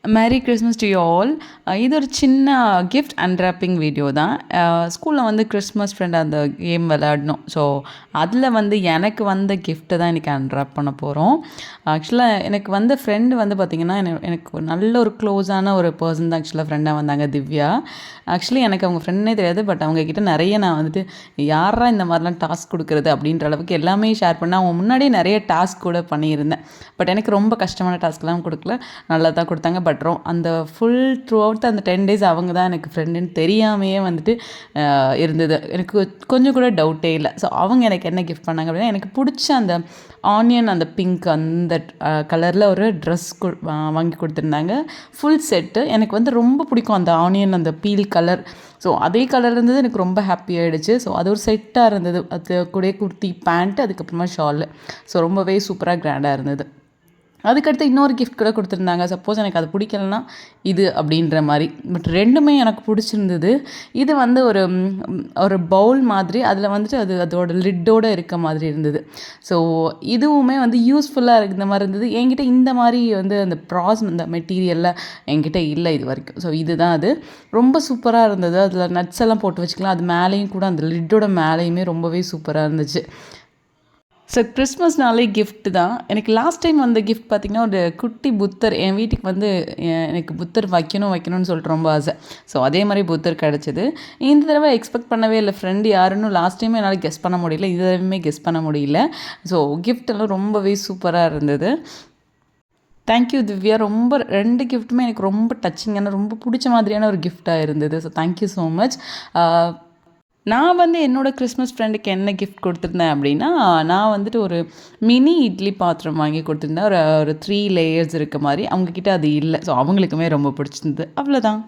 Merry Christmas to you all. இது ஒரு சின்ன கிஃப்ட் அன்ராப்பிங் வீடியோ தான். ஸ்கூலில் வந்து கிறிஸ்மஸ் ஃப்ரெண்ட் அந்த கேம் விளையாடணும். ஸோ அதில் வந்து எனக்கு வந்த கிஃப்ட்டை தான் இன்றைக்கி அன்ராப் பண்ண போகிறோம். ஆக்சுவலாக எனக்கு வந்த ஃப்ரெண்டு வந்து பார்த்திங்கன்னா எனக்கு நல்ல ஒரு க்ளோஸான ஒரு பர்சன் தான் ஆக்சுவலாக ஃப்ரெண்டாக வந்தாங்க, திவ்யா. ஆக்சுவலி எனக்கு அவங்க ஃப்ரெண்டே தெரியாது. பட் அவங்கக்கிட்ட நிறைய நான் வந்துட்டு யாரா இந்த மாதிரிலாம் டாஸ்க் கொடுக்குறது அப்படின்ற அளவுக்கு எல்லாமே ஷேர் பண்ணேன். அவங்க முன்னாடியே நிறைய டாஸ்க் கூட பண்ணியிருந்தேன். பட் எனக்கு ரொம்ப கஷ்டமான டாஸ்க்லாம் கொடுக்கல, நல்லா தான் கொடுத்தாங்க. பட் அந்த ஃபுல் த்ரூ அவுட் அந்த 10 days அவங்க தான் எனக்கு ஃப்ரெண்டுன்னு தெரியாமையே வந்துட்டு இருந்தது. எனக்கு கொஞ்சம் கூட டவுட்டே இல்லை. ஸோ அவங்க எனக்கு என்ன கிஃப்ட் பண்ணாங்க அப்படின்னா, எனக்கு பிடிச்ச அந்த ஆனியன், அந்த பிங்க், அந்த கலரில் ஒரு ட்ரெஸ் வாங்கி கொடுத்துருந்தாங்க, ஃபுல் செட்டு. எனக்கு வந்து ரொம்ப பிடிக்கும் அந்த ஆனியன், அந்த பீல் கலர். ஸோ அதே கலர் இருந்தது, எனக்கு ரொம்ப ஹாப்பி ஆகிடுச்சு. ஸோ அது ஒரு செட்டாக இருந்தது. அது கூட குர்த்தி, பேண்ட்டு, அதுக்கப்புறமா ஷாலு. ஸோ ரொம்பவே சூப்பராக கிராண்டாக இருந்தது. அதுக்கடுத்து இன்னொரு கிஃப்ட் கூட கொடுத்துருந்தாங்க. சப்போஸ் எனக்கு அது பிடிக்கலன்னா இது அப்படின்ற மாதிரி. பட் ரெண்டுமே எனக்கு பிடிச்சிருந்தது. இது வந்து ஒரு பவுல் மாதிரி, அதில் வந்துட்டு அதோட லிட்டோடு இருக்க மாதிரி இருந்தது. ஸோ இதுவுமே வந்து யூஸ்ஃபுல்லாக இருக்கிற மாதிரி இருந்தது. என்கிட்ட இந்த மாதிரி வந்து அந்த இந்த மெட்டீரியலில் என்கிட்ட இல்லை இது வரைக்கும். ஸோ இதுதான் அது. ரொம்ப சூப்பராக இருந்தது. அதில் நட்ஸ் எல்லாம் போட்டு வச்சுக்கலாம். அது மேலேயும் கூட அந்த லிட்டோட மேலேயுமே ரொம்பவே சூப்பராக இருந்துச்சு. ஸோ கிறிஸ்மஸ்னாலே கிஃப்ட் தான். எனக்கு லாஸ்ட் டைம் வந்த கிஃப்ட் பார்த்திங்கன்னா, ஒரு குட்டி புத்தர். என் வீட்டுக்கு வந்து எனக்கு புத்தர் வைக்கணும்னு சொல்லிட்டு ரொம்ப ஆசை. ஸோ அதே மாதிரி புத்தர் கிடச்சிது. இந்த தடவை எக்ஸ்பெக்ட் பண்ணவே இல்லை. ஃப்ரெண்டு யாருன்னு லாஸ்ட் டைமே என்னால் கெஸ் பண்ண முடியல, இந்த தடவையுமே கெஸ் பண்ண முடியல. ஸோ கிஃப்ட் எல்லாம் ரொம்பவே சூப்பராக இருந்தது. தேங்க்யூ திவ்யா. ரொம்ப 2 கிஃப்ட்டுமே எனக்கு ரொம்ப டச்சிங்கான, ரொம்ப பிடிச்ச மாதிரியான ஒரு கிஃப்டாக இருந்தது. So thank you so much. நான் வந்து என்னோடய கிறிஸ்மஸ் ஃப்ரெண்டுக்கு என்ன கிஃப்ட் கொடுத்துருந்தேன் அப்படின்னா, நான் வந்துட்டு ஒரு மினி இட்லி பாத்திரம் வாங்கி கொடுத்துருந்தேன். ஒரு 3 லேயர்ஸ் இருக்க மாதிரி. அவங்கக்கிட்ட அது இல்லை. ஸோ அவங்களுக்குமே ரொம்ப பிடிச்சிருந்தது. அவ்வளோதான்.